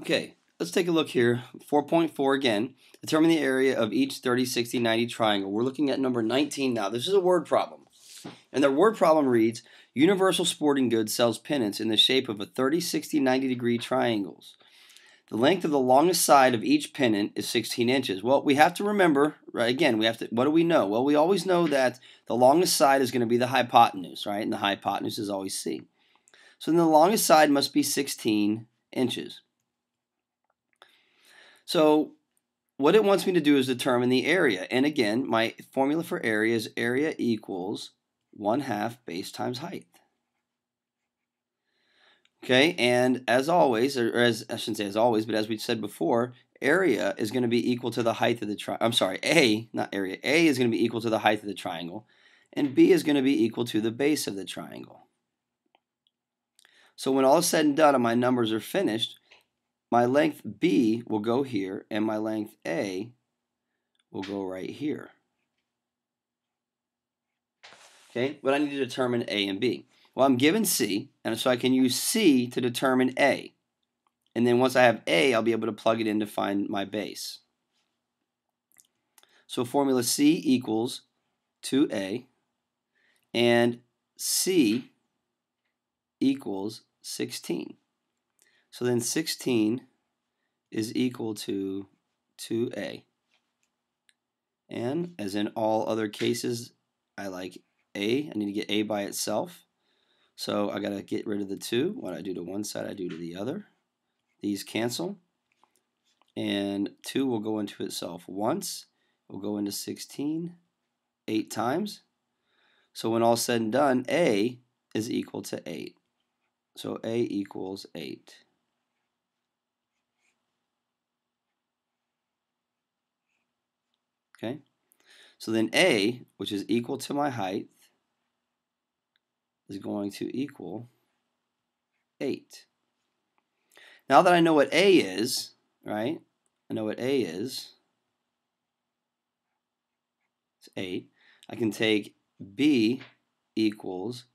Okay, let's take a look here. 4.4 again. Determine the area of each 30, 60, 90 triangle. We're looking at number 19 now. This is a word problem. And their word problem reads, Universal Sporting Goods sells pennants in the shape of a 30, 60, 90 degree triangles. The length of the longest side of each pennant is 16 inches. Well, we have to remember, right, again, what do we know? Well, we always know that the longest side is going to be the hypotenuse, right? And the hypotenuse is always C. So then the longest side must be 16 inches. So what it wants me to do is determine the area. And again, my formula for area is area equals 1/2 base times height. Okay, and as always, or as I shouldn't say as always, but as we said before, area is going to be equal to the height of the triangle. I'm sorry, A, not area. A is going to be equal to the height of the triangle, and B is going to be equal to the base of the triangle. So when all is said and done and my numbers are finished, my length B will go here, and my length A will go right here. Okay, but I need to determine A and B. Well, I'm given C, and so I can use C to determine A. And then once I have A, I'll be able to plug it in to find my base. So formula C equals 2A, and C equals 16. So then 16 is equal to 2A. And as in all other cases, I like A. I need to get A by itself. So I got to get rid of the 2. What I do to one side, I do to the other. These cancel. And 2 will go into itself once. It will go into 16 8 times. So when all said and done, A is equal to 8. So A equals 8. Okay? So then A, which is equal to my height, is going to equal 8. Now that I know what A is, right? I know what A is. It's 8. I can take B equals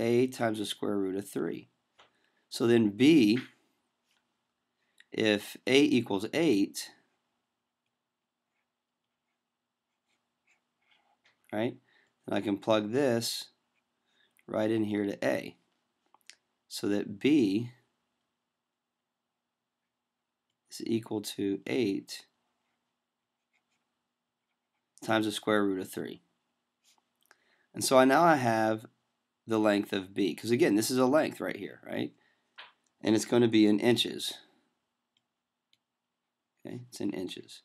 A times the square root of 3. So then B, if A equals 8, right? And I can plug this right in here to A. So that B is equal to 8 times the square root of 3. And so now I have the length of B. Because again, this is a length right here, right? And it's going to be in inches. Okay, it's in inches.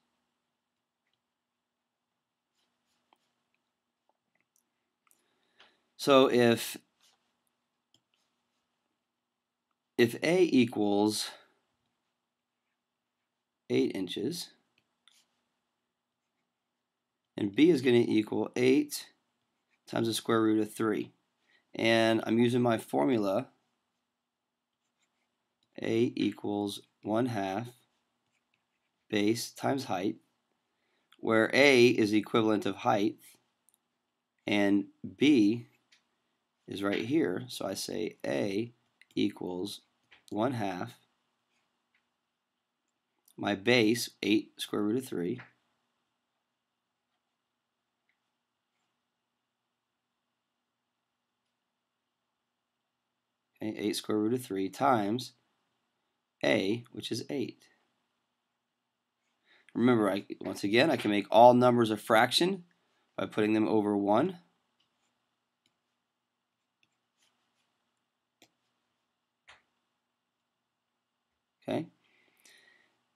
So if A equals 8 inches, and B is going to equal 8 times the square root of 3. And I'm using my formula, A equals 1/2 base times height, where A is the equivalent of height, and B is right here. So I say A equals 1/2 my base, 8 square root of 3, okay, 8 square root of 3 times A, which is 8. Remember, once again, I can make all numbers a fraction by putting them over 1. Okay?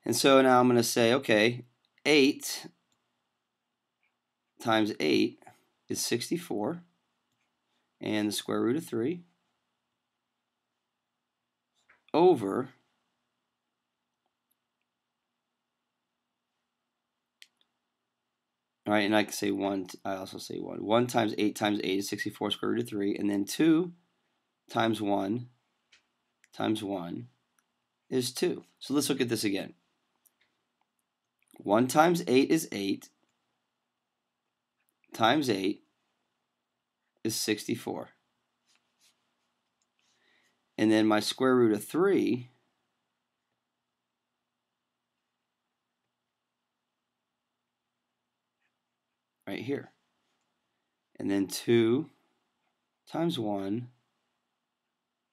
And so now I'm going to say, okay, 8 times 8 is 64, and the square root of 3 over all right, and I can say 1, I also say 1. 1 times 8 is 64 square root of 3, and then 2 times 1 times 1 is 2. So let's look at this again. 1 times 8 is 8, times 8 is 64. And then my square root of 3 right here. And then 2 times 1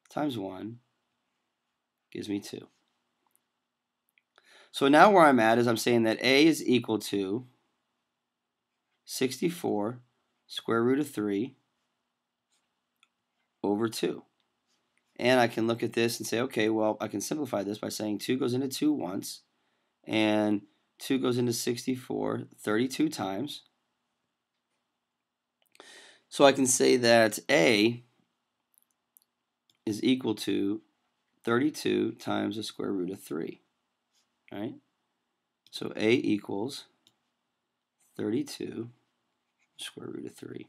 times 1 gives me 2. So now where I'm at is I'm saying that A is equal to 64 square root of 3 over 2. And I can look at this and say, okay, well, I can simplify this by saying 2 goes into 2 once, and 2 goes into 64 32 times. So I can say that A is equal to 32 times the square root of 3, right? So A equals 32 square root of 3.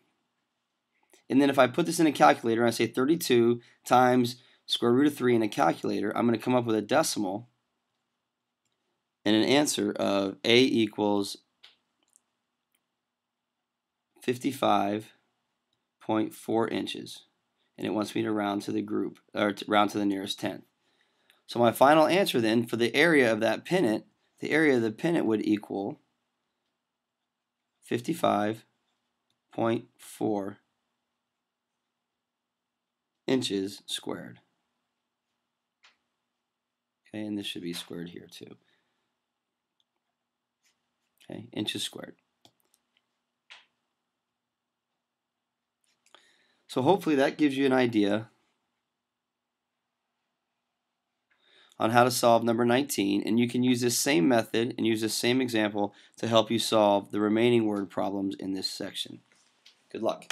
And then if I put this in a calculator and I say 32 times square root of 3 in a calculator, I'm going to come up with a decimal and an answer of A equals 55.4 inches. And it wants me to round to the group, or to round to the nearest tenth. So my final answer then for the area of that pennant, the area of the pennant would equal 55.4 inches squared. Okay, and this should be squared here too. Okay, inches squared. So hopefully that gives you an idea on how to solve number 19, and you can use this same method and use this same example to help you solve the remaining word problems in this section. Good luck.